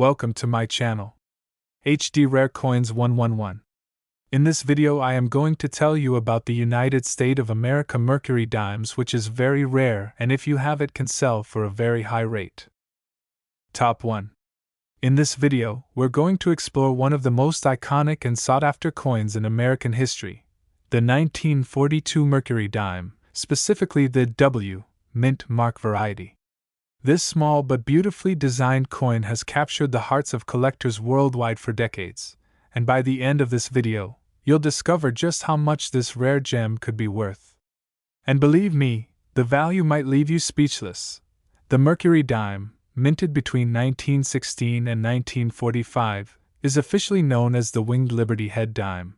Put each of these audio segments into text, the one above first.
Welcome to my channel. HD Rare Coins 111. In this video I am going to tell you about the United States of America Mercury Dimes, which is very rare and if you have it can sell for a very high rate. Top 1. In this video, we're going to explore one of the most iconic and sought-after coins in American history, the 1942 Mercury Dime, specifically the W mint mark variety. This small but beautifully designed coin has captured the hearts of collectors worldwide for decades, and by the end of this video, you'll discover just how much this rare gem could be worth. And believe me, the value might leave you speechless. The Mercury Dime, minted between 1916 and 1945, is officially known as the Winged Liberty Head Dime.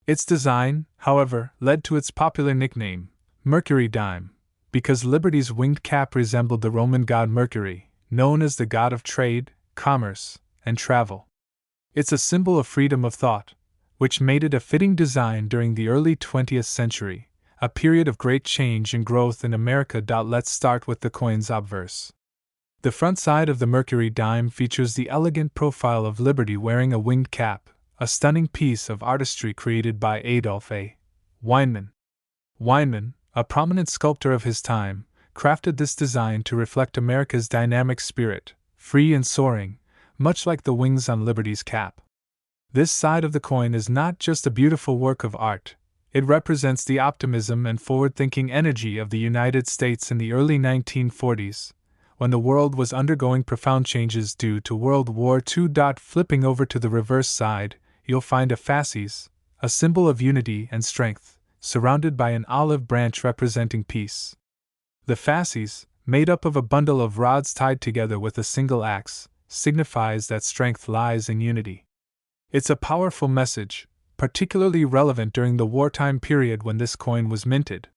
Its design, however, led to its popular nickname, Mercury Dime, because Liberty's winged cap resembled the Roman god Mercury, known as the god of trade, commerce, and travel. It's a symbol of freedom of thought, which made it a fitting design during the early 20th century, a period of great change and growth in America. Let's start with the coin's obverse. The front side of the Mercury Dime features the elegant profile of Liberty wearing a winged cap, a stunning piece of artistry created by Adolph A. Weinman. Weinman, a prominent sculptor of his time, crafted this design to reflect America's dynamic spirit, free and soaring, much like the wings on Liberty's cap. This side of the coin is not just a beautiful work of art, it represents the optimism and forward-thinking energy of the United States in the early 1940s, when the world was undergoing profound changes due to World War II. Flipping over to the reverse side, you'll find a fasces, a symbol of unity and strength, surrounded by an olive branch representing peace. The fasces, made up of a bundle of rods tied together with a single axe, signifies that strength lies in unity. It's a powerful message, particularly relevant during the wartime period when this coin was minted.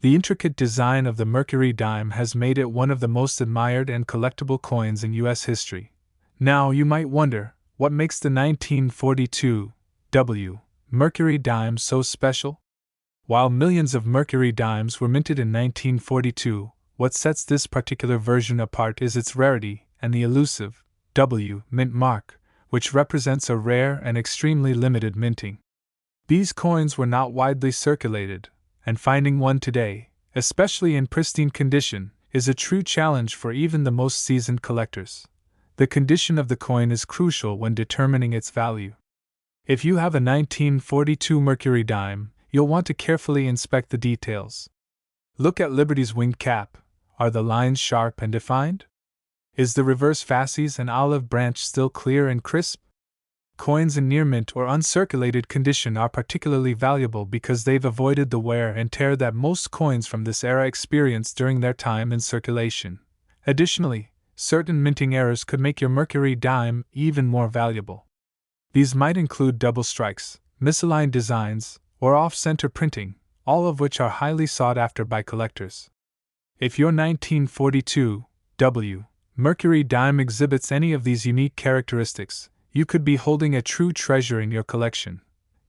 The intricate design of the Mercury Dime has made it one of the most admired and collectible coins in U.S. history. Now you might wonder, what makes the 1942 W Mercury Dime so special? While millions of Mercury Dimes were minted in 1942, what sets this particular version apart is its rarity and the elusive W mint mark, which represents a rare and extremely limited minting. These coins were not widely circulated, and finding one today, especially in pristine condition, is a true challenge for even the most seasoned collectors. The condition of the coin is crucial when determining its value. If you have a 1942 Mercury Dime, you'll want to carefully inspect the details. Look at Liberty's winged cap. Are the lines sharp and defined? Is the reverse fasces and olive branch still clear and crisp? Coins in near mint or uncirculated condition are particularly valuable because they've avoided the wear and tear that most coins from this era experienced during their time in circulation. Additionally, certain minting errors could make your Mercury Dime even more valuable. These might include double strikes, misaligned designs, or off-center printing, all of which are highly sought after by collectors. If your 1942 W Mercury Dime exhibits any of these unique characteristics, you could be holding a true treasure in your collection.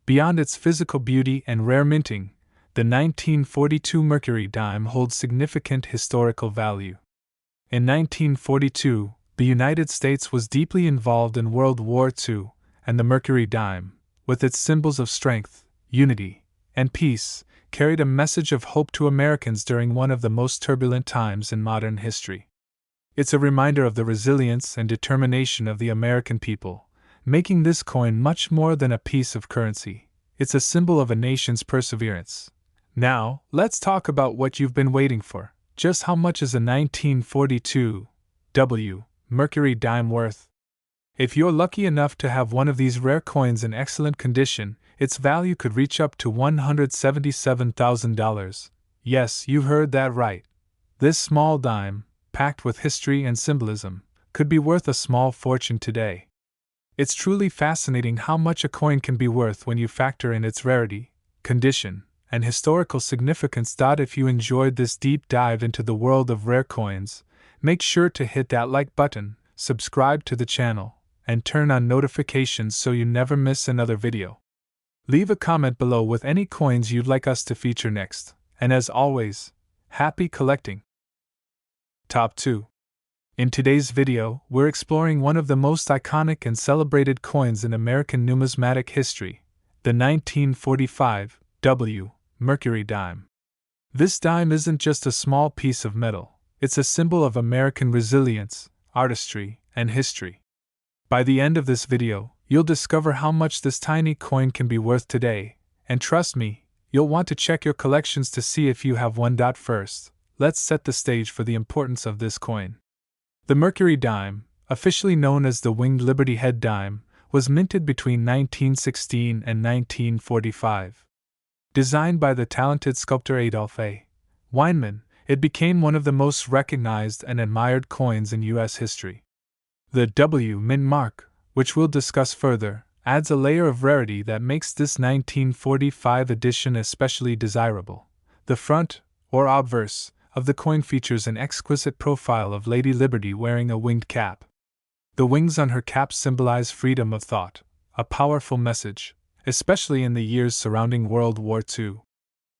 Beyond its physical beauty and rare minting, the 1942 Mercury Dime holds significant historical value. In 1942, the United States was deeply involved in World War II, and the Mercury Dime, with its symbols of strength, unity, and peace, carried a message of hope to Americans during one of the most turbulent times in modern history. It's a reminder of the resilience and determination of the American people, making this coin much more than a piece of currency. It's a symbol of a nation's perseverance. Now, let's talk about what you've been waiting for. Just how much is a 1942 W Mercury Dime worth? If you're lucky enough to have one of these rare coins in excellent condition, its value could reach up to $177,000. Yes, you heard that right. This small dime, packed with history and symbolism, could be worth a small fortune today. It's truly fascinating how much a coin can be worth when you factor in its rarity, condition, and historical significance. If you enjoyed this deep dive into the world of rare coins, make sure to hit that like button, subscribe to the channel, and turn on notifications so you never miss another video. Leave a comment below with any coins you'd like us to feature next, and as always, happy collecting! Top 2. In today's video, we're exploring one of the most iconic and celebrated coins in American numismatic history, the 1945 W Mercury Dime. This dime isn't just a small piece of metal, it's a symbol of American resilience, artistry, and history. By the end of this video, you'll discover how much this tiny coin can be worth today, and trust me, you'll want to check your collections to see if you have one. First, let's set the stage for the importance of this coin. The Mercury Dime, officially known as the Winged Liberty Head Dime, was minted between 1916 and 1945. Designed by the talented sculptor Adolph A. Weinman, it became one of the most recognized and admired coins in U.S. history. The W mint mark, which we'll discuss further, adds a layer of rarity that makes this 1945 edition especially desirable. The front, or obverse, of the coin features an exquisite profile of Lady Liberty wearing a winged cap. The wings on her cap symbolize freedom of thought, a powerful message, especially in the years surrounding World War II.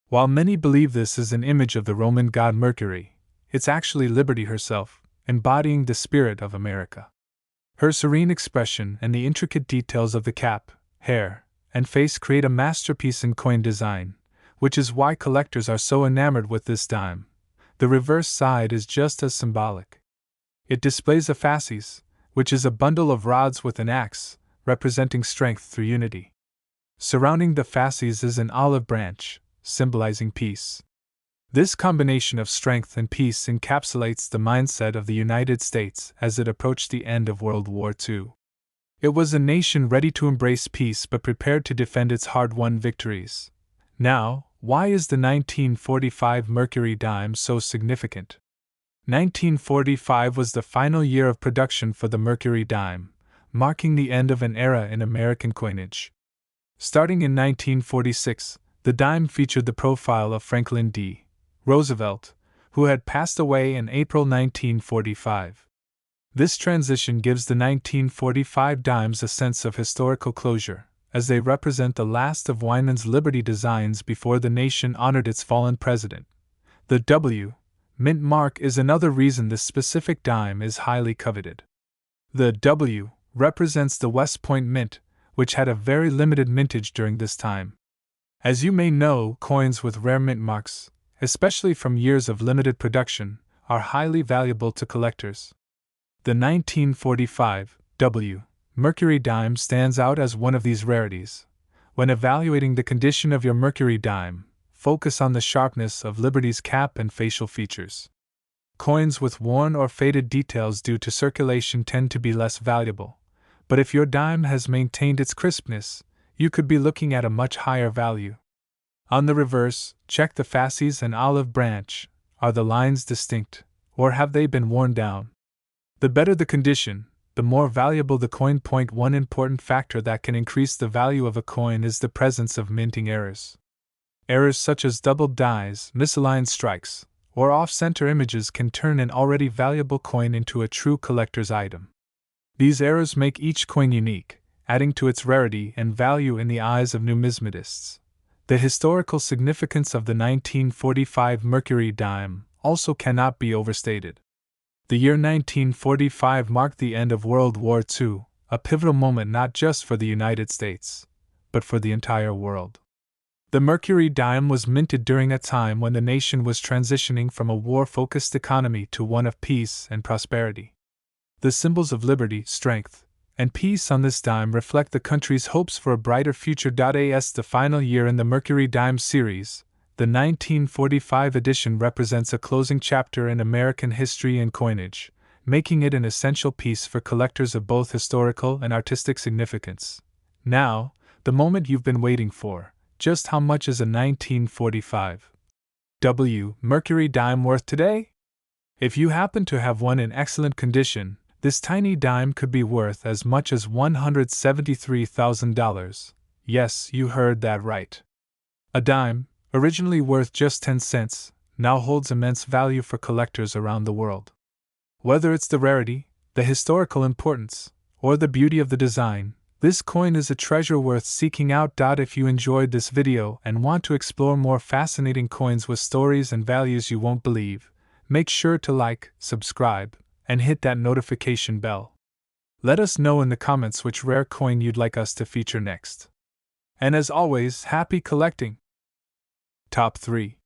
While many believe this is an image of the Roman god Mercury, it's actually Liberty herself, embodying the spirit of America. Her serene expression and the intricate details of the cap, hair, and face create a masterpiece in coin design, which is why collectors are so enamored with this dime. The reverse side is just as symbolic. It displays a fasces, which is a bundle of rods with an axe, representing strength through unity. Surrounding the fasces is an olive branch, symbolizing peace. This combination of strength and peace encapsulates the mindset of the United States as it approached the end of World War II. It was a nation ready to embrace peace but prepared to defend its hard-won victories. Now, why is the 1945 Mercury Dime so significant? 1945 was the final year of production for the Mercury Dime, marking the end of an era in American coinage. Starting in 1946, the dime featured the profile of Franklin D. Roosevelt, who had passed away in April 1945. This transition gives the 1945 dimes a sense of historical closure, as they represent the last of Weinman's Liberty designs before the nation honored its fallen president. The W mint mark is another reason this specific dime is highly coveted. The W represents the West Point Mint, which had a very limited mintage during this time. As you may know, coins with rare mint marks, especially from years of limited production, are highly valuable to collectors. The 1945 W Mercury Dime stands out as one of these rarities. When evaluating the condition of your Mercury Dime, focus on the sharpness of Liberty's cap and facial features. Coins with worn or faded details due to circulation tend to be less valuable, but if your dime has maintained its crispness, you could be looking at a much higher value. On the reverse, check the fasces and olive branch. Are the lines distinct, or have they been worn down? The better the condition, the more valuable the coin. One important factor that can increase the value of a coin is the presence of minting errors. Errors such as doubled dies, misaligned strikes, or off-center images can turn an already valuable coin into a true collector's item. These errors make each coin unique, adding to its rarity and value in the eyes of numismatists. The historical significance of the 1945 Mercury Dime also cannot be overstated. The year 1945 marked the end of World War II, a pivotal moment not just for the United States, but for the entire world. The Mercury Dime was minted during a time when the nation was transitioning from a war-focused economy to one of peace and prosperity. The symbols of liberty, strength, and peace on this dime reflect the country's hopes for a brighter future. As the final year in the Mercury Dime series, the 1945 edition represents a closing chapter in American history and coinage, making it an essential piece for collectors of both historical and artistic significance. Now, the moment you've been waiting for. Just how much is a 1945 W Mercury Dime worth today? If you happen to have one in excellent condition, this tiny dime could be worth as much as $173,000. Yes, you heard that right. A dime, originally worth just 10 cents, now holds immense value for collectors around the world. Whether it's the rarity, the historical importance, or the beauty of the design, this coin is a treasure worth seeking out. If you enjoyed this video and want to explore more fascinating coins with stories and values you won't believe, make sure to like, subscribe, and hit that notification bell. Let us know in the comments which rare coin you'd like us to feature next. And as always, happy collecting! Top 3.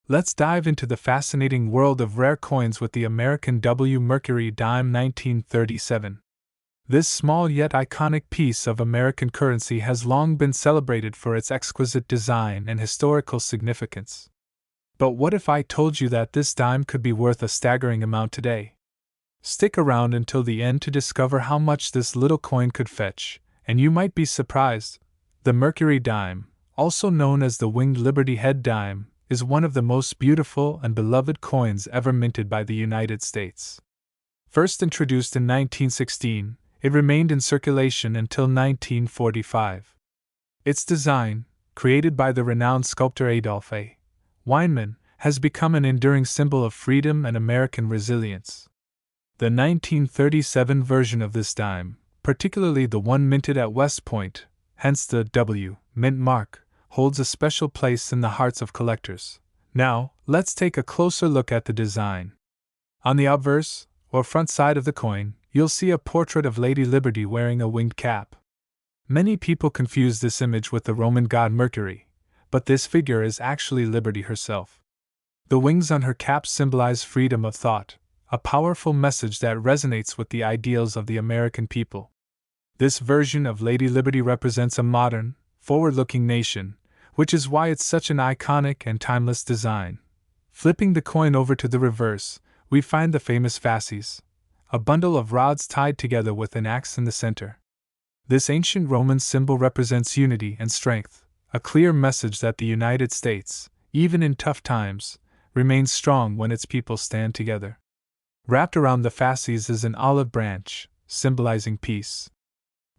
Let's dive into the fascinating world of rare coins with the American W Mercury Dime 1937. This small yet iconic piece of American currency has long been celebrated for its exquisite design and historical significance. But what if I told you that this dime could be worth a staggering amount today? Stick around until the end to discover how much this little coin could fetch, and you might be surprised. The Mercury Dime, also known as the Winged Liberty Head Dime, is one of the most beautiful and beloved coins ever minted by the United States. First introduced in 1916, it remained in circulation until 1945. Its design, created by the renowned sculptor Adolph A. Weinman, has become an enduring symbol of freedom and American resilience. The 1937 version of this dime, particularly the one minted at West Point, hence the W mint mark, holds a special place in the hearts of collectors. Now, let's take a closer look at the design. On the obverse, or front side of the coin, you'll see a portrait of Lady Liberty wearing a winged cap. Many people confuse this image with the Roman god Mercury, but this figure is actually Liberty herself. The wings on her cap symbolize freedom of thought, a powerful message that resonates with the ideals of the American people. This version of Lady Liberty represents a modern, forward-looking nation, which is why it's such an iconic and timeless design. Flipping the coin over to the reverse, we find the famous fasces, a bundle of rods tied together with an axe in the center. This ancient Roman symbol represents unity and strength, a clear message that the United States, even in tough times, remains strong when its people stand together. Wrapped around the fasces is an olive branch, symbolizing peace.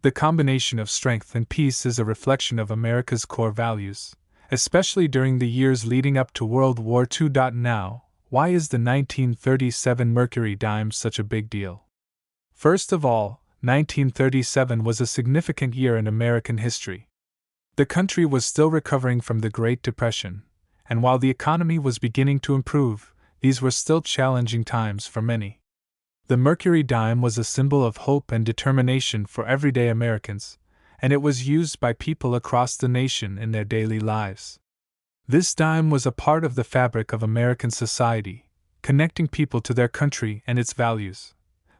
The combination of strength and peace is a reflection of America's core values, especially during the years leading up to World War II. Now, why is the 1937 Mercury Dime such a big deal? First of all, 1937 was a significant year in American history. The country was still recovering from the Great Depression, and while the economy was beginning to improve, these were still challenging times for many. The Mercury Dime was a symbol of hope and determination for everyday Americans, and it was used by people across the nation in their daily lives. This dime was a part of the fabric of American society, connecting people to their country and its values.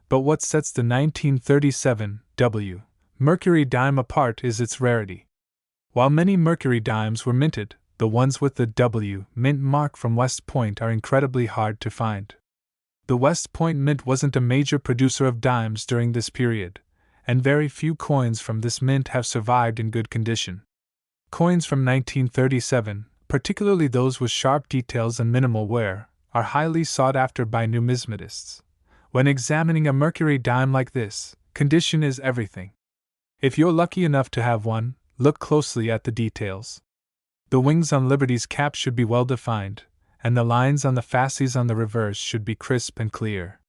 But what sets the 1937 W Mercury Dime apart is its rarity. While many Mercury dimes were minted, the ones with the W mint mark from West Point are incredibly hard to find. The West Point Mint wasn't a major producer of dimes during this period, and very few coins from this mint have survived in good condition. Coins from 1937, particularly those with sharp details and minimal wear, are highly sought after by numismatists. When examining a Mercury dime like this, condition is everything. If you're lucky enough to have one, look closely at the details. The wings on Liberty's cap should be well defined, and the lines on the fasces on the reverse should be crisp and clear.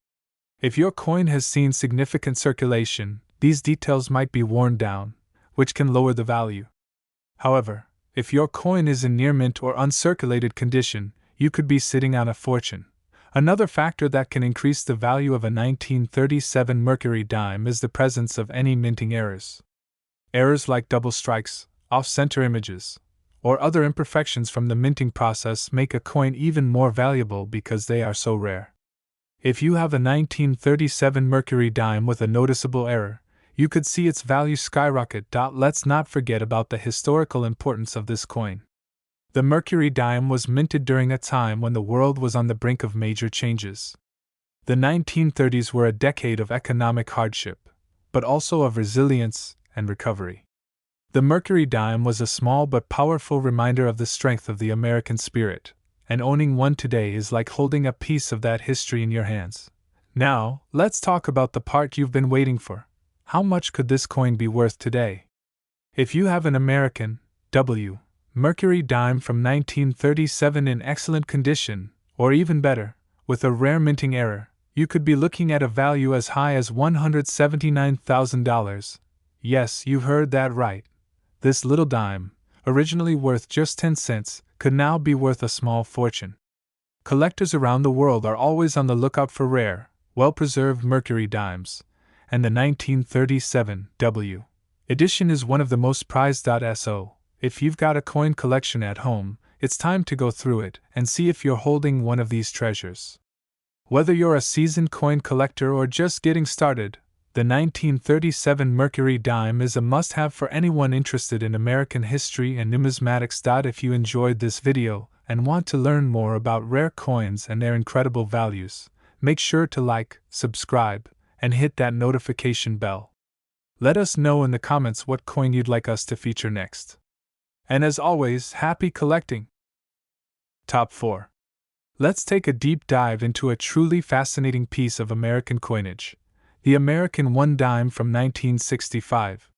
If your coin has seen significant circulation, these details might be worn down, which can lower the value. However, if your coin is in near mint or uncirculated condition, you could be sitting on a fortune. Another factor that can increase the value of a 1937 Mercury dime is the presence of any minting errors. Errors like double strikes, off-center images, or other imperfections from the minting process make a coin even more valuable because they are so rare. If you have a 1937 Mercury dime with a noticeable error, you could see its value skyrocket. Let's not forget about the historical importance of this coin. The Mercury dime was minted during a time when the world was on the brink of major changes. The 1930s were a decade of economic hardship, but also of resilience and recovery. The Mercury dime was a small but powerful reminder of the strength of the American spirit, and owning one today is like holding a piece of that history in your hands. Now, let's talk about the part you've been waiting for. How much could this coin be worth today? If you have an American W Mercury dime from 1937 in excellent condition, or even better, with a rare minting error, you could be looking at a value as high as $179,000. Yes, you heard that right. This little dime, originally worth just 10 cents, could now be worth a small fortune. Collectors around the world are always on the lookout for rare, well-preserved Mercury dimes, and the 1937 W edition is one of the most prized. So, if you've got a coin collection at home, it's time to go through it and see if you're holding one of these treasures. Whether you're a seasoned coin collector or just getting started, the 1937 Mercury Dime is a must-have for anyone interested in American history and numismatics. If you enjoyed this video and want to learn more about rare coins and their incredible values, make sure to like, subscribe, and hit that notification bell. Let us know in the comments what coin you'd like us to feature next. And as always, happy collecting! Top 4. Let's take a deep dive into a truly fascinating piece of American coinage, the American 1 dime from 1965.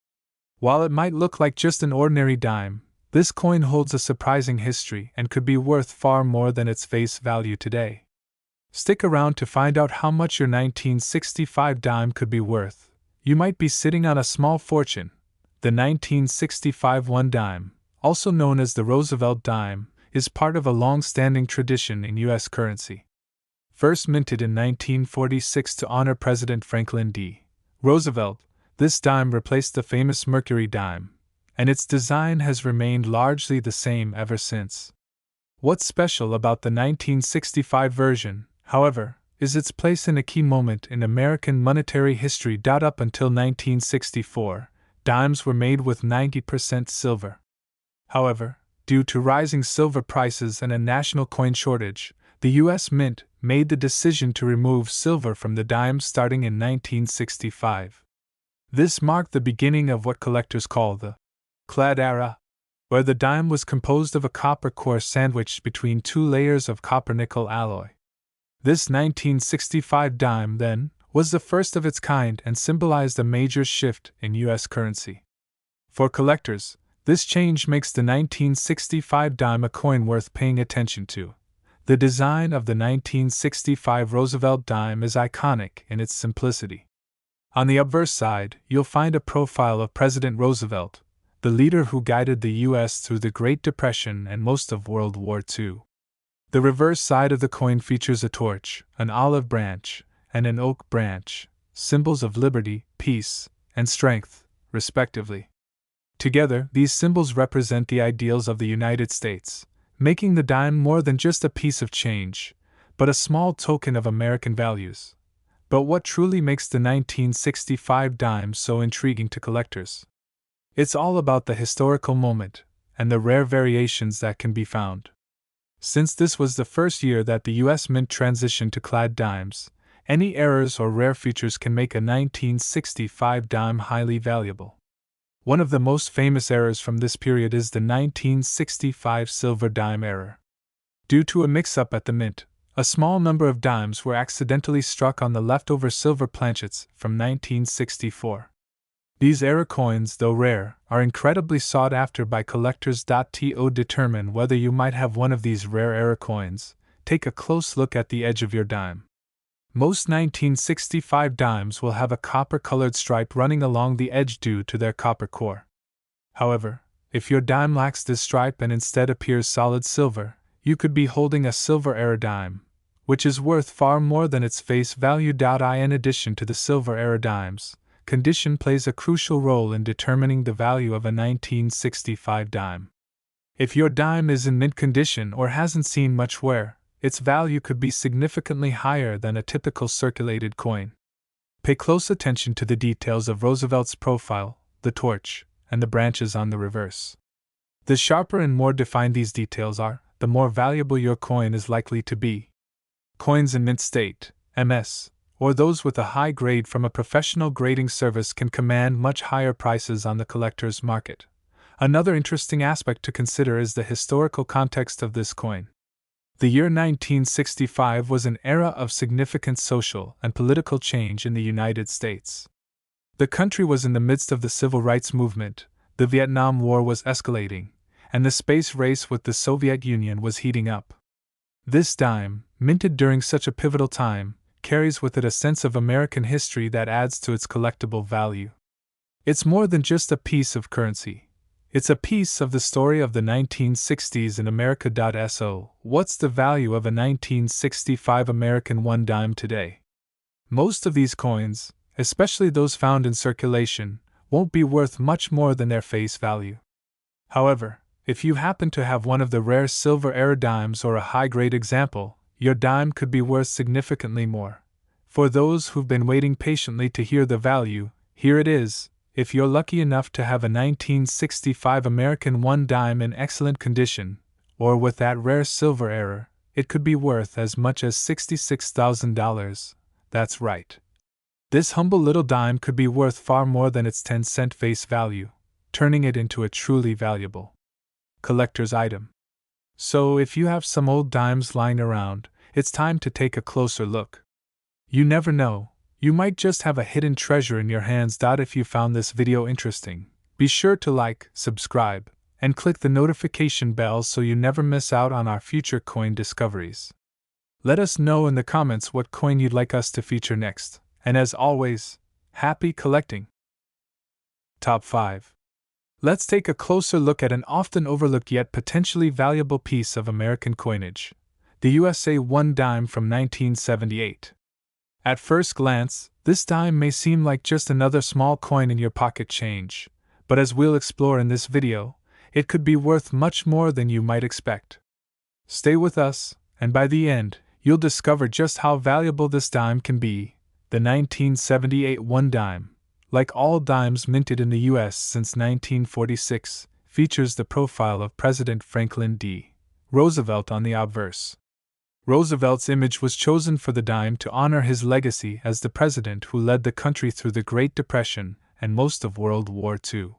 While it might look like just an ordinary dime, this coin holds a surprising history and could be worth far more than its face value today. Stick around to find out how much your 1965 dime could be worth. You might be sitting on a small fortune. The 1965 1 dime, also known as the Roosevelt Dime, is part of a long-standing tradition in U.S. currency. First minted in 1946 to honor President Franklin D. Roosevelt, this dime replaced the famous Mercury Dime, and its design has remained largely the same ever since. What's special about the 1965 version, however, is its place in a key moment in American monetary history. Up until 1964, dimes were made with 90% silver. However, due to rising silver prices and a national coin shortage, the U.S. Mint made the decision to remove silver from the dime starting in 1965. This marked the beginning of what collectors call the clad era, where the dime was composed of a copper core sandwiched between 2 layers of copper-nickel alloy. This 1965 dime, then, was the first of its kind and symbolized a major shift in U.S. currency. For collectors, this change makes the 1965 dime a coin worth paying attention to. The design of the 1965 Roosevelt dime is iconic in its simplicity. On the obverse side, you'll find a profile of President Roosevelt, the leader who guided the U.S. through the Great Depression and most of World War II. The reverse side of the coin features a torch, an olive branch, and an oak branch, symbols of liberty, peace, and strength, respectively. Together, these symbols represent the ideals of the United States, making the dime more than just a piece of change, but a small token of American values. But what truly makes the 1965 dime so intriguing to collectors? It's all about the historical moment and the rare variations that can be found. Since this was the first year that the U.S. Mint transitioned to clad dimes, any errors or rare features can make a 1965 dime highly valuable. One of the most famous errors from this period is the 1965 silver dime error. Due to a mix-up at the mint, a small number of dimes were accidentally struck on the leftover silver planchets from 1964. These error coins, though rare, are incredibly sought after by collectors. To determine whether you might have one of these rare error coins, take a close look at the edge of your dime. Most 1965 dimes will have a copper-colored stripe running along the edge due to their copper core. However, if your dime lacks this stripe and instead appears solid silver, you could be holding a silver error dime, which is worth far more than its face value. In addition to the silver error dimes, condition plays a crucial role in determining the value of a 1965 dime. If your dime is in mint condition or hasn't seen much wear, its value could be significantly higher than a typical circulated coin. Pay close attention to the details of Roosevelt's profile, the torch, and the branches on the reverse. The sharper and more defined these details are, the more valuable your coin is likely to be. Coins in mint state, MS, or those with a high grade from a professional grading service can command much higher prices on the collector's market. Another interesting aspect to consider is the historical context of this coin. The year 1965 was an era of significant social and political change in the United States. The country was in the midst of the civil rights movement, the Vietnam War was escalating, and the space race with the Soviet Union was heating up. This dime, minted during such a pivotal time, carries with it a sense of American history that adds to its collectible value. It's more than just a piece of currency. It's a piece of the story of the 1960s in America. So, what's the value of a 1965 American 1 dime today? Most of these coins, especially those found in circulation, won't be worth much more than their face value. However, if you happen to have one of the rare silver era dimes or a high-grade example, your dime could be worth significantly more. For those who've been waiting patiently to hear the value, here it is. If you're lucky enough to have a 1965 American 1 dime in excellent condition, or with that rare silver era, it could be worth as much as $66,000. That's right. This humble little dime could be worth far more than its 10-cent face value, turning it into a truly valuable collector's item. So if you have some old dimes lying around, it's time to take a closer look. You never know, you might just have a hidden treasure in your hands. If you found this video interesting, be sure to like, subscribe, and click the notification bell so you never miss out on our future coin discoveries. Let us know in the comments what coin you'd like us to feature next, and as always, happy collecting! Top 5. Let's take a closer look at an often overlooked yet potentially valuable piece of American coinage, the USA 1 dime from 1978. At first glance, this dime may seem like just another small coin in your pocket change, but as we'll explore in this video, it could be worth much more than you might expect. Stay with us, and by the end, you'll discover just how valuable this dime can be. The 1978 1 dime, like all dimes minted in the U.S. since 1946, features the profile of President Franklin D. Roosevelt on the obverse. Roosevelt's image was chosen for the dime to honor his legacy as the president who led the country through the Great Depression and most of World War II.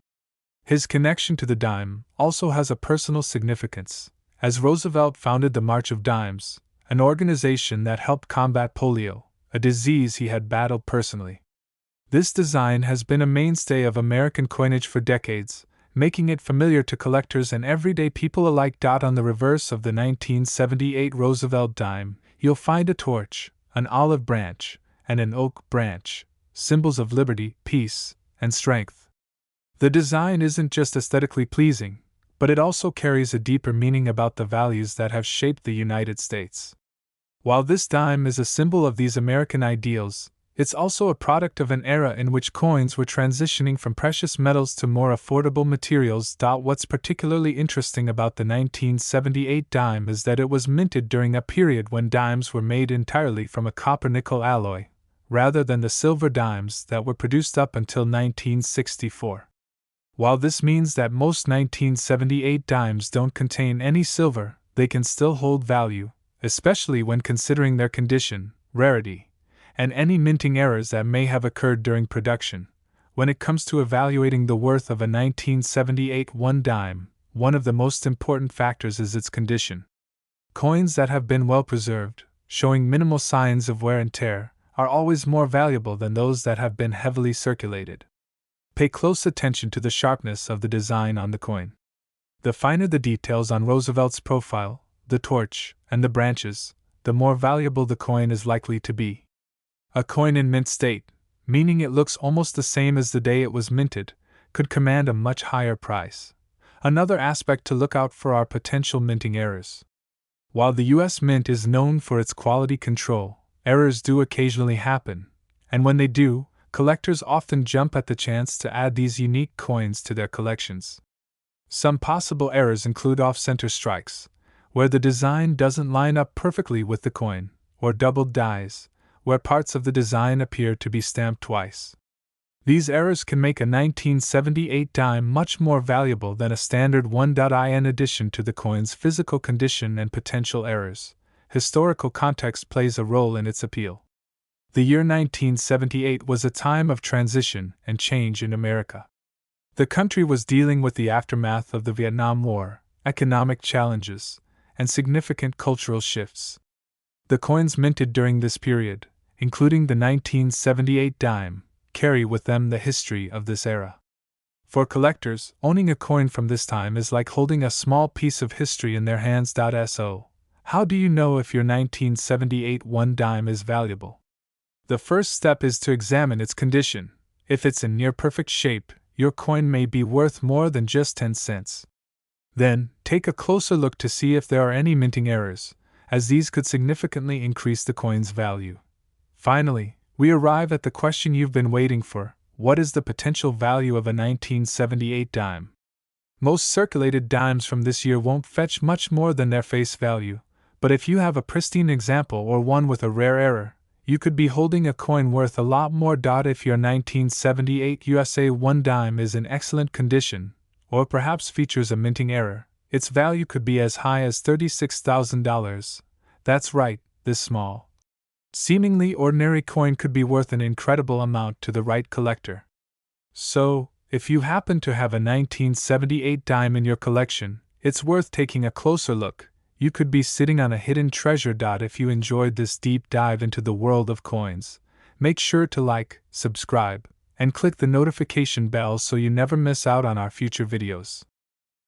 His connection to the dime also has a personal significance, as Roosevelt founded the March of Dimes, an organization that helped combat polio, a disease he had battled personally. This design has been a mainstay of American coinage for decades, making it familiar to collectors and everyday people alike. On the reverse of the 1978 Roosevelt dime, you'll find a torch, an olive branch, and an oak branch, symbols of liberty, peace, and strength. The design isn't just aesthetically pleasing, but it also carries a deeper meaning about the values that have shaped the United States. While this dime is a symbol of these American ideals, it's also a product of an era in which coins were transitioning from precious metals to more affordable materials. What's particularly interesting about the 1978 dime is that it was minted during a period when dimes were made entirely from a copper-nickel alloy, rather than the silver dimes that were produced up until 1964. While this means that most 1978 dimes don't contain any silver, they can still hold value, especially when considering their condition, rarity, and any minting errors that may have occurred during production. When it comes to evaluating the worth of a 1978 1 dime, one of the most important factors is its condition. Coins that have been well preserved, showing minimal signs of wear and tear, are always more valuable than those that have been heavily circulated. Pay close attention to the sharpness of the design on the coin. The finer the details on Roosevelt's profile, the torch, and the branches, the more valuable the coin is likely to be. A coin in mint state, meaning it looks almost the same as the day it was minted, could command a much higher price. Another aspect to look out for are potential minting errors. While the U.S. Mint is known for its quality control, errors do occasionally happen, and when they do, collectors often jump at the chance to add these unique coins to their collections. Some possible errors include off-center strikes, where the design doesn't line up perfectly with the coin, or doubled dies, where parts of the design appear to be stamped twice. These errors can make a 1978 dime much more valuable than a standard 1. In addition to the coin's physical condition and potential errors, historical context plays a role in its appeal. The year 1978 was a time of transition and change in America. The country was dealing with the aftermath of the Vietnam War, economic challenges, and significant cultural shifts. The coins minted during this period, including the 1978 dime, carry with them the history of this era. For collectors, owning a coin from this time is like holding a small piece of history in their hands. So, how do you know if your 1978 1 dime is valuable? The first step is to examine its condition. If it's in near-perfect shape, your coin may be worth more than just 10 cents. Then, take a closer look to see if there are any minting errors, as these could significantly increase the coin's value. Finally, we arrive at the question you've been waiting for: what is the potential value of a 1978 dime? Most circulated dimes from this year won't fetch much more than their face value, but if you have a pristine example or one with a rare error, you could be holding a coin worth a lot more. If your 1978 USA 1 dime is in excellent condition, or perhaps features a minting error, its value could be as high as $36,000. That's right, this small, seemingly ordinary coin could be worth an incredible amount to the right collector. So, if you happen to have a 1978 dime in your collection, it's worth taking a closer look. You could be sitting on a hidden treasure. If you enjoyed this deep dive into the world of coins, make sure to like, subscribe, and click the notification bell so you never miss out on our future videos.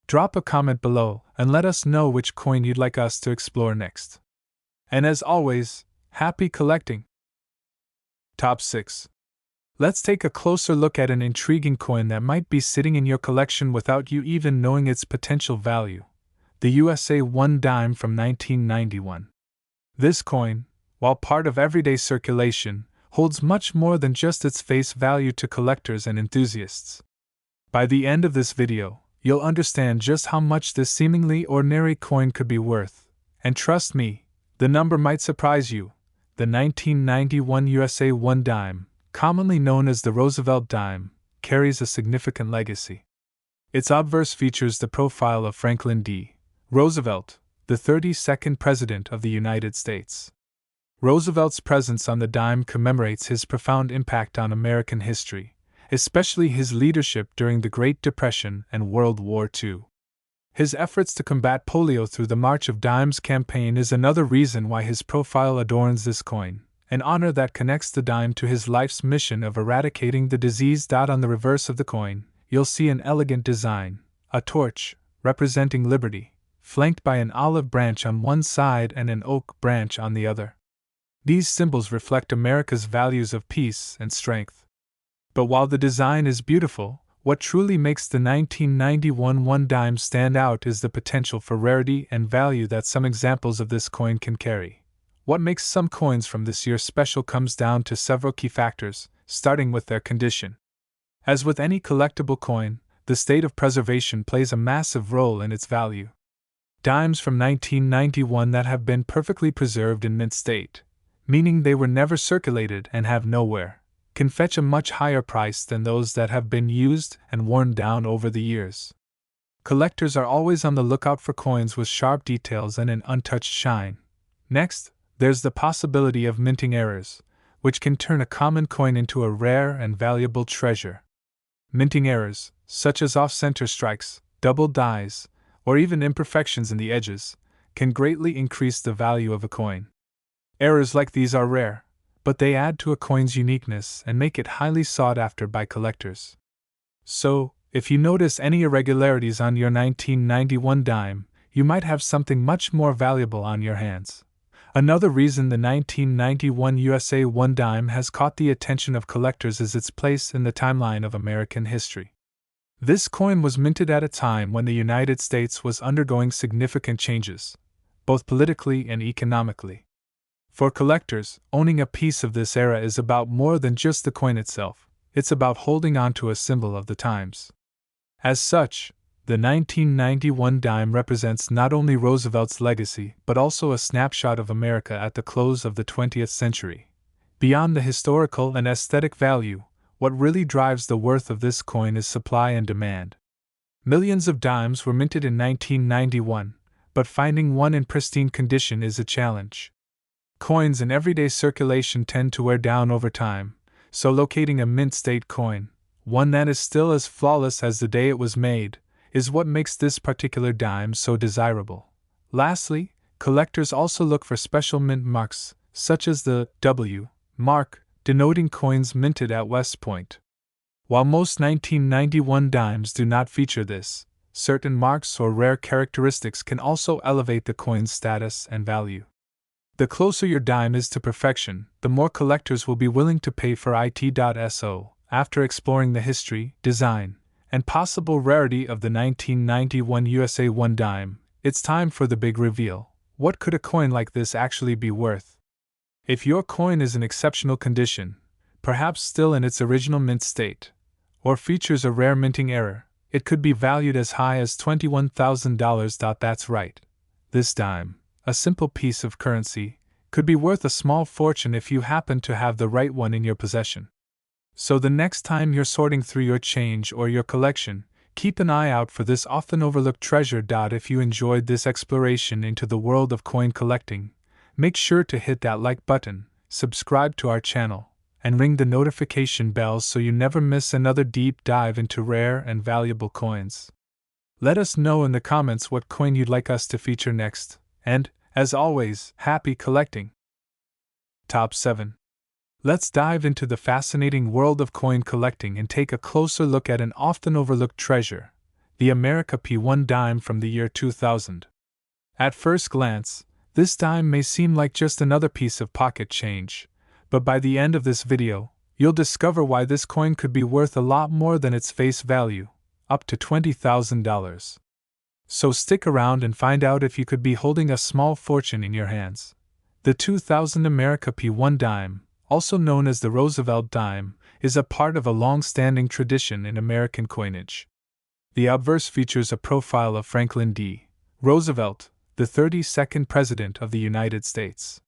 Drop a comment below and let us know which coin you'd like us to explore next. And as always, happy collecting! Top 6. Let's take a closer look at an intriguing coin that might be sitting in your collection without you even knowing its potential value: the USA 1 dime from 1991. This coin, while part of everyday circulation, holds much more than just its face value to collectors and enthusiasts. By the end of this video, you'll understand just how much this seemingly ordinary coin could be worth, and trust me, the number might surprise you. The 1991 USA 1 dime, commonly known as the Roosevelt Dime, carries a significant legacy. Its obverse features the profile of Franklin D. Roosevelt, the 32nd President of the United States. Roosevelt's presence on the dime commemorates his profound impact on American history, especially his leadership during the Great Depression and World War II. His efforts to combat polio through the March of Dimes campaign is another reason why his profile adorns this coin, an honor that connects the dime to his life's mission of eradicating the disease. On the reverse of the coin, you'll see an elegant design, a torch, representing liberty, flanked by an olive branch on one side and an oak branch on the other. These symbols reflect America's values of peace and strength. But while the design is beautiful, what truly makes the 1991 1 dime stand out is the potential for rarity and value that some examples of this coin can carry. What makes some coins from this year special comes down to several key factors, starting with their condition. As with any collectible coin, the state of preservation plays a massive role in its value. Dimes from 1991 that have been perfectly preserved in mint state, meaning they were never circulated and have no wear, can fetch a much higher price than those that have been used and worn down over the years. Collectors are always on the lookout for coins with sharp details and an untouched shine. Next, there's the possibility of minting errors, which can turn a common coin into a rare and valuable treasure. Minting errors, such as off-center strikes, double dies, or even imperfections in the edges, can greatly increase the value of a coin. Errors like these are rare, but they add to a coin's uniqueness and make it highly sought after by collectors. So, if you notice any irregularities on your 1991 dime, you might have something much more valuable on your hands. Another reason the 1991 USA 1 dime has caught the attention of collectors is its place in the timeline of American history. This coin was minted at a time when the United States was undergoing significant changes, both politically and economically. For collectors, owning a piece of this era is about more than just the coin itself, it's about holding on to a symbol of the times. As such, the 1991 dime represents not only Roosevelt's legacy but also a snapshot of America at the close of the 20th century. Beyond the historical and aesthetic value, what really drives the worth of this coin is supply and demand. Millions of dimes were minted in 1991, but finding one in pristine condition is a challenge. Coins in everyday circulation tend to wear down over time, so locating a mint state coin, one that is still as flawless as the day it was made, is what makes this particular dime so desirable. Lastly, collectors also look for special mint marks, such as the W mark, denoting coins minted at West Point. While most 1991 dimes do not feature this, certain marks or rare characteristics can also elevate the coin's status and value. The closer your dime is to perfection, the more collectors will be willing to pay for it. So, after exploring the history, design, and possible rarity of the 1991 USA 1 dime, it's time for the big reveal. What could a coin like this actually be worth? If your coin is in exceptional condition, perhaps still in its original mint state, or features a rare minting error, it could be valued as high as $21,000. That's right. This dime, a simple piece of currency, could be worth a small fortune if you happen to have the right one in your possession. So the next time you're sorting through your change or your collection, keep an eye out for this often overlooked treasure. If you enjoyed this exploration into the world of coin collecting, make sure to hit that like button, subscribe to our channel, and ring the notification bell so you never miss another deep dive into rare and valuable coins. Let us know in the comments what coin you'd like us to feature next, and, as always, happy collecting! Top 7. Let's dive into the fascinating world of coin collecting and take a closer look at an often overlooked treasure, the America P1 dime from the year 2000. At first glance, this dime may seem like just another piece of pocket change, but by the end of this video, you'll discover why this coin could be worth a lot more than its face value, up to $20,000. So stick around and find out if you could be holding a small fortune in your hands. The 2000 America P1 dime, also known as the Roosevelt Dime, is a part of a long-standing tradition in American coinage. The obverse features a profile of Franklin D. Roosevelt, the 32nd President of the United States.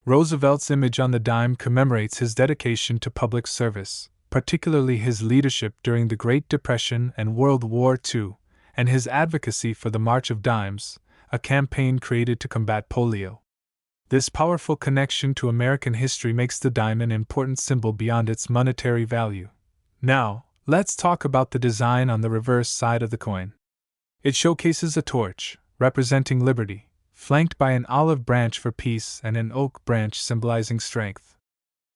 Roosevelt's image on the dime commemorates his dedication to public service, particularly his leadership during the Great Depression and World War II, and his advocacy for the March of Dimes, a campaign created to combat polio. This powerful connection to American history makes the dime an important symbol beyond its monetary value. Now, let's talk about the design on the reverse side of the coin. It showcases a torch, representing liberty, flanked by an olive branch for peace and an oak branch symbolizing strength.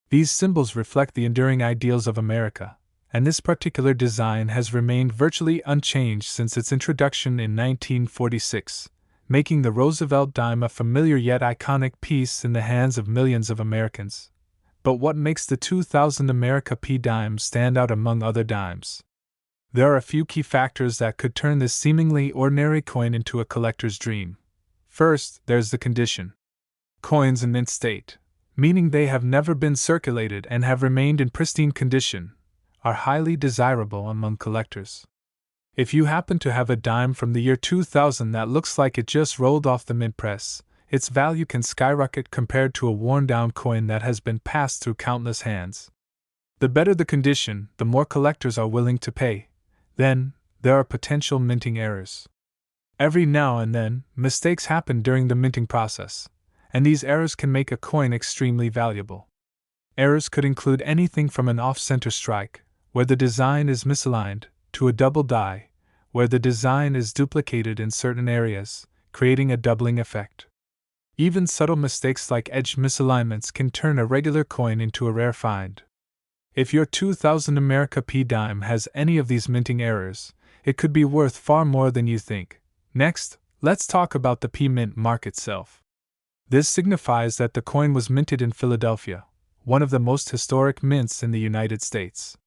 These symbols reflect the enduring ideals of America, and this particular design has remained virtually unchanged since its introduction in 1946. Making the Roosevelt dime a familiar yet iconic piece in the hands of millions of Americans. But what makes the 2000 America P dime stand out among other dimes? There are a few key factors that could turn this seemingly ordinary coin into a collector's dream. First, there's the condition. Coins in mint state, meaning they have never been circulated and have remained in pristine condition, are highly desirable among collectors. If you happen to have a dime from the year 2000 that looks like it just rolled off the mint press, its value can skyrocket compared to a worn-down coin that has been passed through countless hands. The better the condition, the more collectors are willing to pay. Then, there are potential minting errors. Every now and then, mistakes happen during the minting process, and these errors can make a coin extremely valuable. Errors could include anything from an off-center strike, where the design is misaligned, to a double die, where the design is duplicated in certain areas, creating a doubling effect. Even subtle mistakes like edge misalignments can turn a regular coin into a rare find. If your 2000 America P dime has any of these minting errors, it could be worth far more than you think. Next, let's talk about the P mint mark itself. This signifies that the coin was minted in Philadelphia, one of the most historic mints in the United States.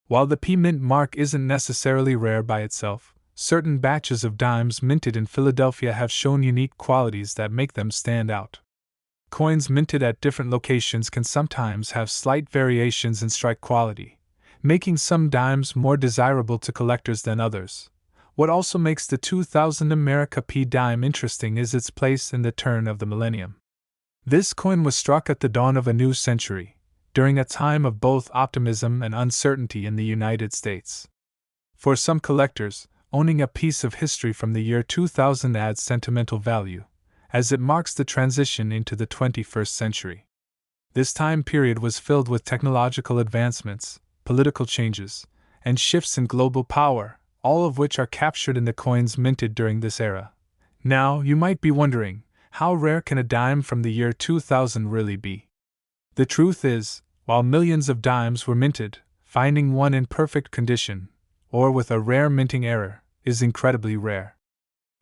While the P mint mark isn't necessarily rare by itself, certain batches of dimes minted in Philadelphia have shown unique qualities that make them stand out. Coins minted at different locations can sometimes have slight variations in strike quality, making some dimes more desirable to collectors than others. What also makes the 2000 America P dime interesting is its place in the turn of the millennium. This coin was struck at the dawn of a new century, during a time of both optimism and uncertainty in the United States. For some collectors, owning a piece of history from the year 2000 adds sentimental value, as it marks the transition into the 21st century. This time period was filled with technological advancements, political changes, and shifts in global power, all of which are captured in the coins minted during this era. Now, you might be wondering, how rare can a dime from the year 2000 really be? The truth is, while millions of dimes were minted, finding one in perfect condition, or with a rare minting error, is incredibly rare.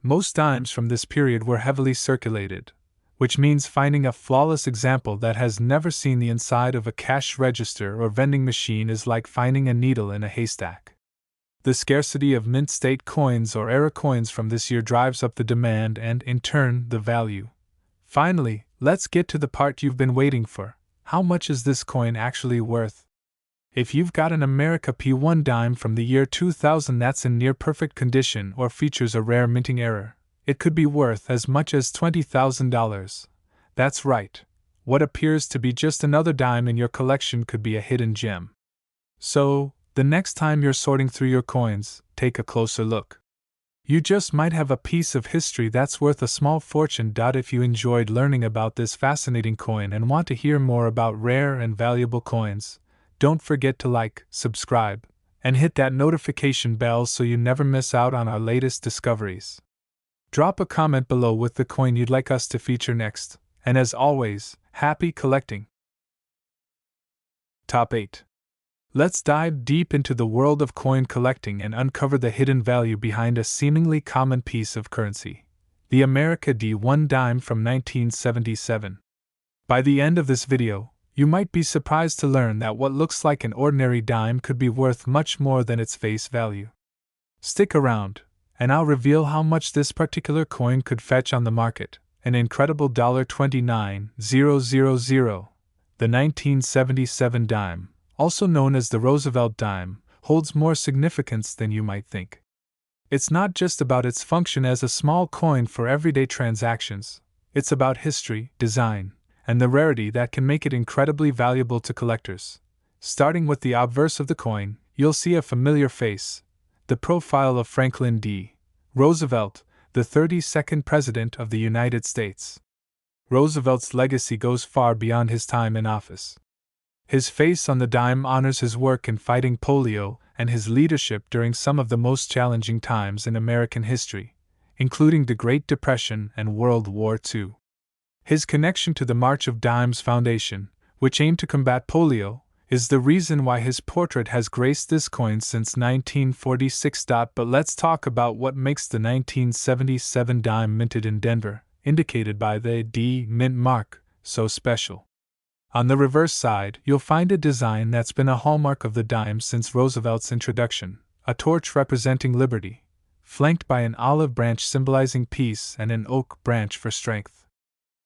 Most dimes from this period were heavily circulated, which means finding a flawless example that has never seen the inside of a cash register or vending machine is like finding a needle in a haystack. The scarcity of mint state coins or error coins from this year drives up the demand and, in turn, the value. Finally, let's get to the part you've been waiting for. How much is this coin actually worth? If you've got an America P1 dime from the year 2000 that's in near perfect condition or features a rare minting error, it could be worth as much as $20,000. That's right. What appears to be just another dime in your collection could be a hidden gem. So, the next time you're sorting through your coins, take a closer look. You just might have a piece of history that's worth a small fortune. If you enjoyed learning about this fascinating coin and want to hear more about rare and valuable coins, don't forget to like, subscribe, and hit that notification bell so you never miss out on our latest discoveries. Drop a comment below with the coin you'd like us to feature next, and as always, happy collecting! Top 8. Let's dive deep into the world of coin collecting and uncover the hidden value behind a seemingly common piece of currency, the America D1 dime from 1977. By the end of this video, you might be surprised to learn that what looks like an ordinary dime could be worth much more than its face value. Stick around, and I'll reveal how much this particular coin could fetch on the market, an incredible $29,000, the 1977 dime, also known as the Roosevelt Dime, holds more significance than you might think. It's not just about its function as a small coin for everyday transactions, it's about history, design, and the rarity that can make it incredibly valuable to collectors. Starting with the obverse of the coin, you'll see a familiar face, the profile of Franklin D. Roosevelt, the 32nd President of the United States. Roosevelt's legacy goes far beyond his time in office. His face on the dime honors his work in fighting polio and his leadership during some of the most challenging times in American history, including the Great Depression and World War II. His connection to the March of Dimes Foundation, which aimed to combat polio, is the reason why his portrait has graced this coin since 1946. But let's talk about what makes the 1977 dime minted in Denver, indicated by the D mint mark, so special. On the reverse side, you'll find a design that's been a hallmark of the dime since Roosevelt's introduction, a torch representing liberty, flanked by an olive branch symbolizing peace and an oak branch for strength.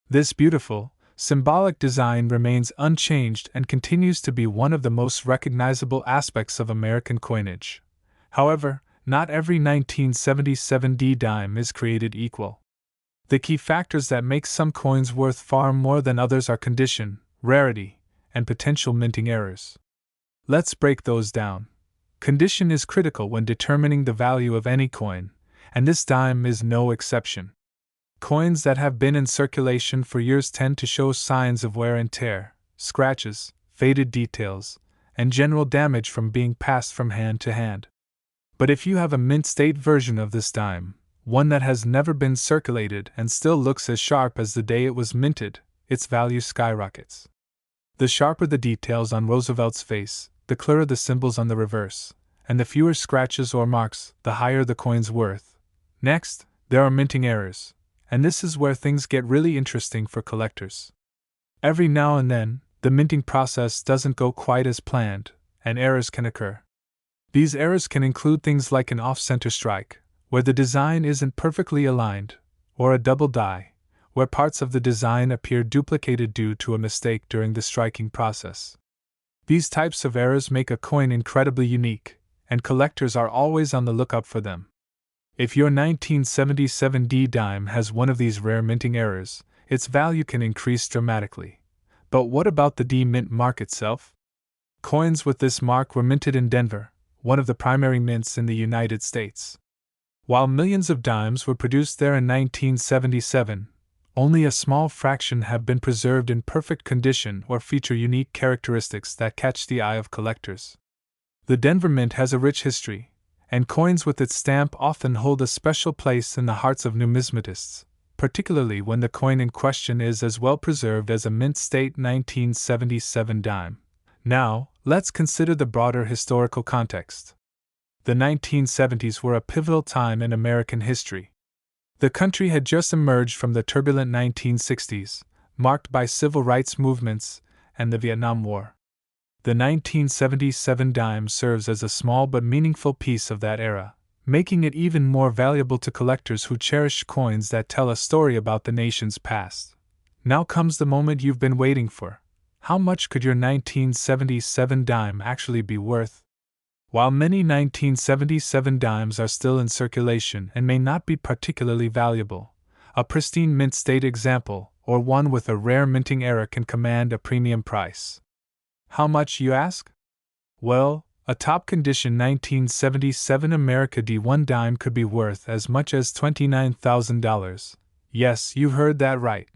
This beautiful, symbolic design remains unchanged and continues to be one of the most recognizable aspects of American coinage. However, not every 1977 D dime is created equal. The key factors that make some coins worth far more than others are condition, rarity, and potential minting errors. Let's break those down. Condition is critical when determining the value of any coin, and this dime is no exception. Coins that have been in circulation for years tend to show signs of wear and tear, scratches, faded details, and general damage from being passed from hand to hand. But if you have a mint state version of this dime, one that has never been circulated and still looks as sharp as the day it was minted, its value skyrockets. The sharper the details on Roosevelt's face, the clearer the symbols on the reverse, and the fewer scratches or marks, the higher the coin's worth. Next, there are minting errors, and this is where things get really interesting for collectors. Every now and then, the minting process doesn't go quite as planned, and errors can occur. These errors can include things like an off-center strike, where the design isn't perfectly aligned, or a double die, where parts of the design appear duplicated due to a mistake during the striking process. These types of errors make a coin incredibly unique, and collectors are always on the lookout for them. If your 1977 D dime has one of these rare minting errors, its value can increase dramatically. But what about the D mint mark itself? Coins with this mark were minted in Denver, one of the primary mints in the United States. While millions of dimes were produced there in 1977, only a small fraction have been preserved in perfect condition or feature unique characteristics that catch the eye of collectors. The Denver Mint has a rich history, and coins with its stamp often hold a special place in the hearts of numismatists, particularly when the coin in question is as well preserved as a mint state 1977 dime. Now, let's consider the broader historical context. The 1970s were a pivotal time in American history. The country had just emerged from the turbulent 1960s, marked by civil rights movements and the Vietnam War. The 1977 dime serves as a small but meaningful piece of that era, making it even more valuable to collectors who cherish coins that tell a story about the nation's past. Now comes the moment you've been waiting for. How much could your 1977 dime actually be worth? While many 1977 dimes are still in circulation and may not be particularly valuable, a pristine mint state example, or one with a rare minting error, can command a premium price. How much, you ask? Well, a top condition 1977 America D1 dime could be worth as much as $29,000. Yes, you heard that right.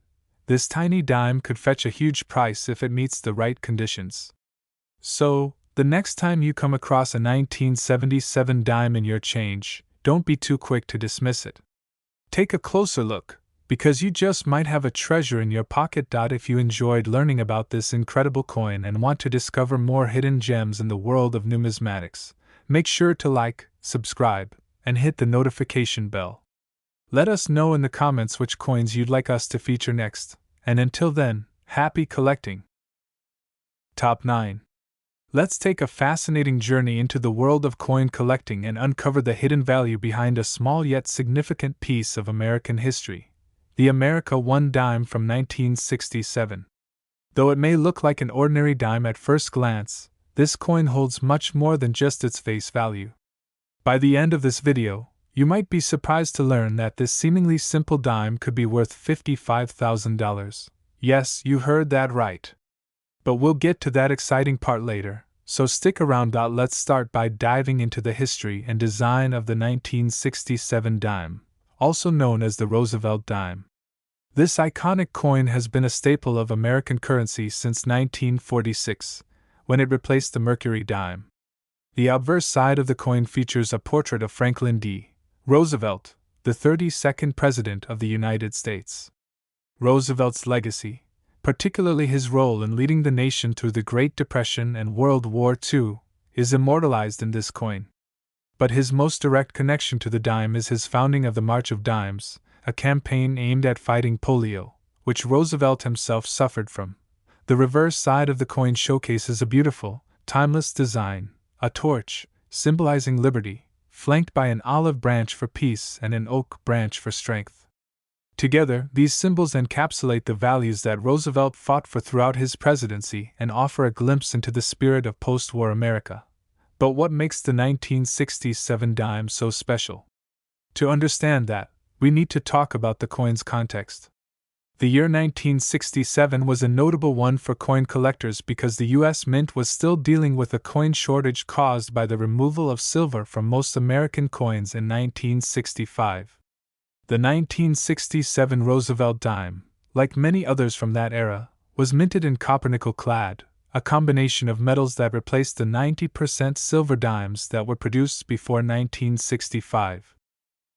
This tiny dime could fetch a huge price if it meets the right conditions. So, the next time you come across a 1977 dime in your change, don't be too quick to dismiss it. Take a closer look, because you just might have a treasure in your pocket. If you enjoyed learning about this incredible coin and want to discover more hidden gems in the world of numismatics, make sure to like, subscribe, and hit the notification bell. Let us know in the comments which coins you'd like us to feature next, and until then, happy collecting! Top 9. Let's take a fascinating journey into the world of coin collecting and uncover the hidden value behind a small yet significant piece of American history, the America 1 dime from 1967. Though it may look like an ordinary dime at first glance, this coin holds much more than just its face value. By the end of this video, you might be surprised to learn that this seemingly simple dime could be worth $55,000. Yes, you heard that right. But we'll get to that exciting part later, so stick around. Let's start by diving into the history and design of the 1967 dime, also known as the Roosevelt Dime. This iconic coin has been a staple of American currency since 1946, when it replaced the Mercury Dime. The obverse side of the coin features a portrait of Franklin D. Roosevelt, the 32nd President of the United States. Roosevelt's legacy, particularly his role in leading the nation through the Great Depression and World War II, is immortalized in this coin. But his most direct connection to the dime is his founding of the March of Dimes, a campaign aimed at fighting polio, which Roosevelt himself suffered from. The reverse side of the coin showcases a beautiful, timeless design, a torch, symbolizing liberty, flanked by an olive branch for peace and an oak branch for strength. Together, these symbols encapsulate the values that Roosevelt fought for throughout his presidency and offer a glimpse into the spirit of post-war America. But what makes the 1967 dime so special? To understand that, we need to talk about the coin's context. The year 1967 was a notable one for coin collectors because the U.S. Mint was still dealing with a coin shortage caused by the removal of silver from most American coins in 1965. The 1967 Roosevelt dime, like many others from that era, was minted in copper nickel clad, a combination of metals that replaced the 90% silver dimes that were produced before 1965.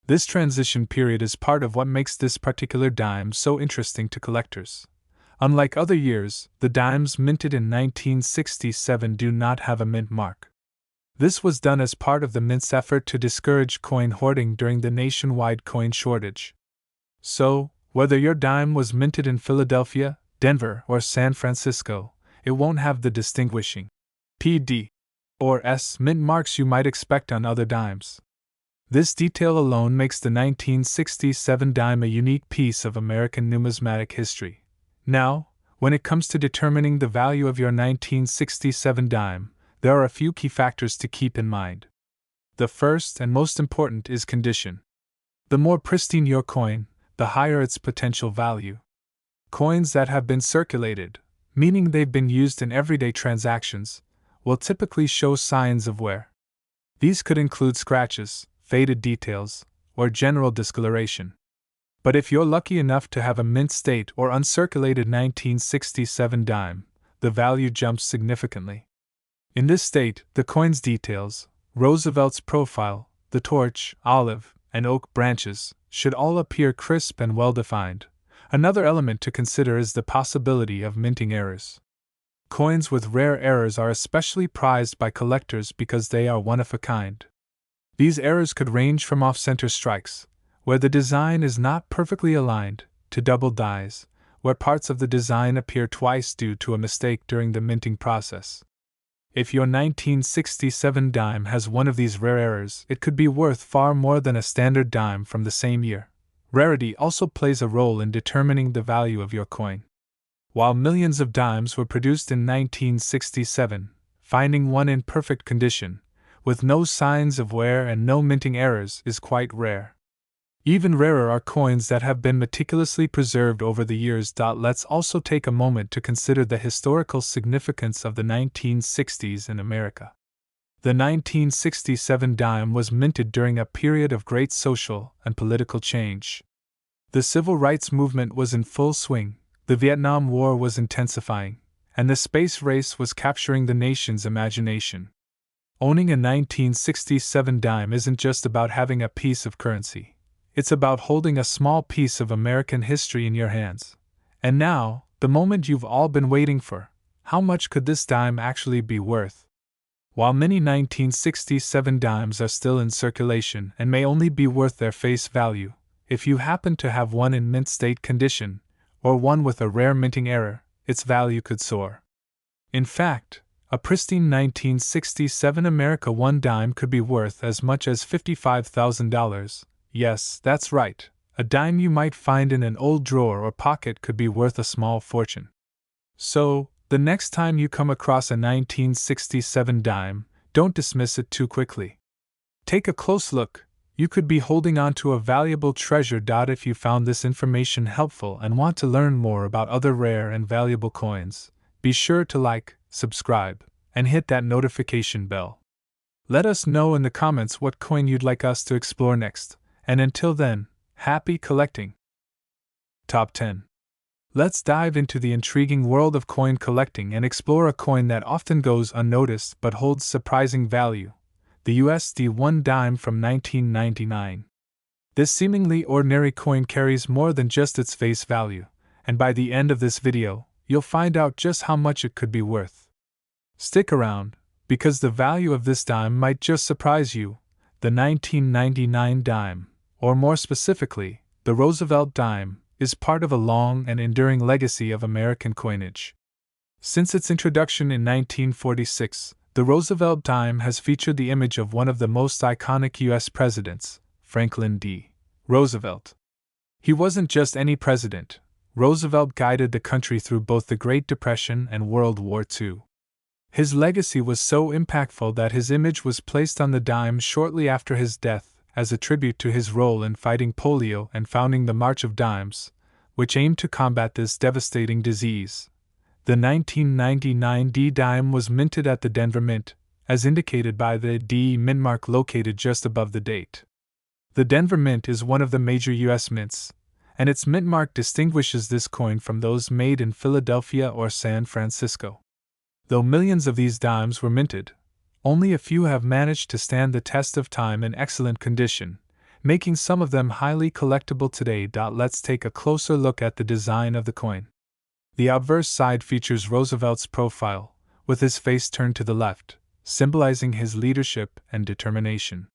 This transition period is part of what makes this particular dime so interesting to collectors. Unlike other years, the dimes minted in 1967 do not have a mint mark. This was done as part of the Mint's effort to discourage coin hoarding during the nationwide coin shortage. So, whether your dime was minted in Philadelphia, Denver, or San Francisco, it won't have the distinguishing PD or S mint marks you might expect on other dimes. This detail alone makes the 1967 dime a unique piece of American numismatic history. Now, when it comes to determining the value of your 1967 dime, there are a few key factors to keep in mind. The first and most important is condition. The more pristine your coin, the higher its potential value. Coins that have been circulated, meaning they've been used in everyday transactions, will typically show signs of wear. These could include scratches, faded details, or general discoloration. But if you're lucky enough to have a mint state or uncirculated 1967 dime, the value jumps significantly. In this state, the coin's details, Roosevelt's profile, the torch, olive, and oak branches, should all appear crisp and well-defined. Another element to consider is the possibility of minting errors. Coins with rare errors are especially prized by collectors because they are one of a kind. These errors could range from off-center strikes, where the design is not perfectly aligned, to double dies, where parts of the design appear twice due to a mistake during the minting process. If your 1967 dime has one of these rare errors, it could be worth far more than a standard dime from the same year. Rarity also plays a role in determining the value of your coin. While millions of dimes were produced in 1967, finding one in perfect condition, with no signs of wear and no minting errors, is quite rare. Even rarer are coins that have been meticulously preserved over the years. Let's also take a moment to consider the historical significance of the 1960s in America. The 1967 dime was minted during a period of great social and political change. The civil rights movement was in full swing, the Vietnam War was intensifying, and the space race was capturing the nation's imagination. Owning a 1967 dime isn't just about having a piece of currency. It's about holding a small piece of American history in your hands. And now, the moment you've all been waiting for: how much could this dime actually be worth? While many 1967 dimes are still in circulation and may only be worth their face value, if you happen to have one in mint state condition, or one with a rare minting error, its value could soar. In fact, a pristine 1967 America 1 dime could be worth as much as $55,000. Yes, that's right. A dime you might find in an old drawer or pocket could be worth a small fortune. So, the next time you come across a 1967 dime, don't dismiss it too quickly. Take a close look. You could be holding on to a valuable treasure. If you found this information helpful and want to learn more about other rare and valuable coins, be sure to like, subscribe, and hit that notification bell. Let us know in the comments what coin you'd like us to explore next. And until then, happy collecting! Top 10. Let's dive into the intriguing world of coin collecting and explore a coin that often goes unnoticed but holds surprising value: the USD 1 dime from 1999. This seemingly ordinary coin carries more than just its face value, and by the end of this video, you'll find out just how much it could be worth. Stick around, because the value of this dime might just surprise you. The 1999 dime, or more specifically, the Roosevelt Dime, is part of a long and enduring legacy of American coinage. Since its introduction in 1946, the Roosevelt Dime has featured the image of one of the most iconic U.S. presidents, Franklin D. Roosevelt. He wasn't just any president. Roosevelt guided the country through both the Great Depression and World War II. His legacy was so impactful that his image was placed on the dime shortly after his death, as a tribute to his role in fighting polio and founding the March of Dimes, which aimed to combat this devastating disease. The 1999 D dime was minted at the Denver Mint, as indicated by the D mint mark located just above the date. The Denver Mint is one of the major U.S. mints, and its mint mark distinguishes this coin from those made in Philadelphia or San Francisco. Though millions of these dimes were minted, only a few have managed to stand the test of time in excellent condition, making some of them highly collectible today. Let's take a closer look at the design of the coin. The obverse side features Roosevelt's profile, with his face turned to the left, symbolizing his leadership and determination.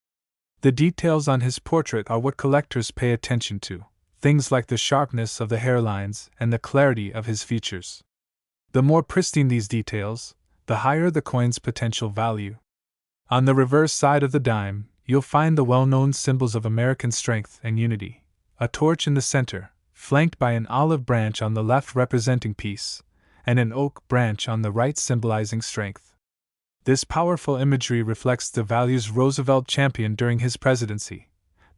The details on his portrait are what collectors pay attention to, things like the sharpness of the hairlines and the clarity of his features. The more pristine these details, the higher the coin's potential value. On the reverse side of the dime, you'll find the well-known symbols of American strength and unity: a torch in the center, flanked by an olive branch on the left representing peace, and an oak branch on the right symbolizing strength. This powerful imagery reflects the values Roosevelt championed during his presidency.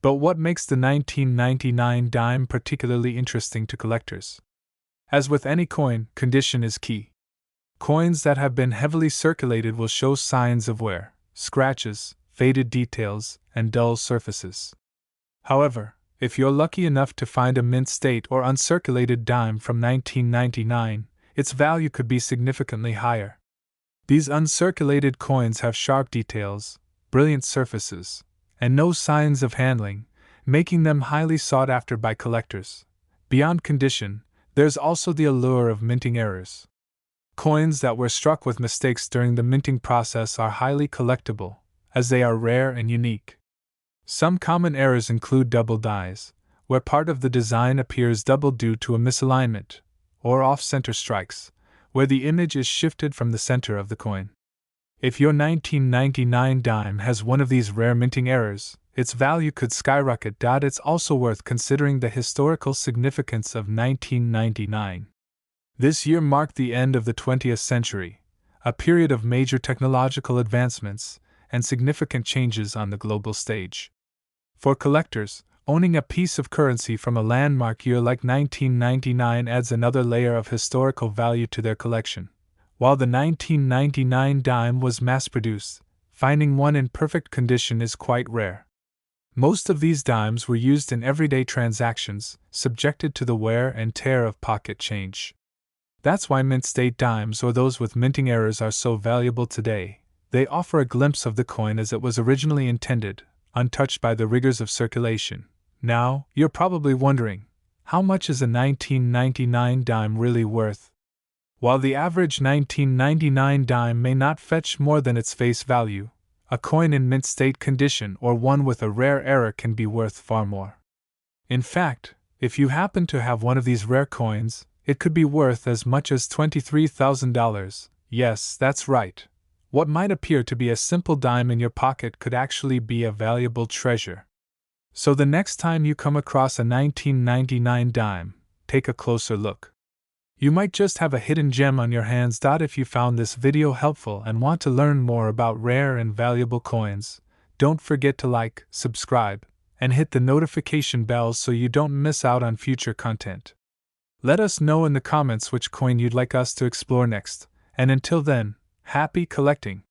But what makes the 1999 dime particularly interesting to collectors? As with any coin, condition is key. Coins that have been heavily circulated will show signs of wear, scratches, faded details, and dull surfaces. However, if you're lucky enough to find a mint state or uncirculated dime from 1999, its value could be significantly higher. These uncirculated coins have sharp details, brilliant surfaces, and no signs of handling, making them highly sought after by collectors. Beyond condition, there's also the allure of minting errors. Coins that were struck with mistakes during the minting process are highly collectible, as they are rare and unique. Some common errors include double dies, where part of the design appears double due to a misalignment, or off-center strikes, where the image is shifted from the center of the coin. If your 1999 dime has one of these rare minting errors, its value could skyrocket. It's also worth considering the historical significance of 1999. This year marked the end of the 20th century, a period of major technological advancements and significant changes on the global stage. For collectors, owning a piece of currency from a landmark year like 1999 adds another layer of historical value to their collection. While the 1999 dime was mass-produced, finding one in perfect condition is quite rare. Most of these dimes were used in everyday transactions, subjected to the wear and tear of pocket change. That's why mint state dimes, or those with minting errors, are so valuable today. They offer a glimpse of the coin as it was originally intended, untouched by the rigors of circulation. Now, you're probably wondering, how much is a 1999 dime really worth? While the average 1999 dime may not fetch more than its face value, a coin in mint state condition or one with a rare error can be worth far more. In fact, if you happen to have one of these rare coins, it could be worth as much as $23,000. Yes, that's right. What might appear to be a simple dime in your pocket could actually be a valuable treasure. So the next time you come across a 1999 dime, take a closer look. You might just have a hidden gem on your hands. If you found this video helpful and want to learn more about rare and valuable coins, don't forget to like, subscribe, and hit the notification bell so you don't miss out on future content. Let us know in the comments which coin you'd like us to explore next, and until then, happy collecting!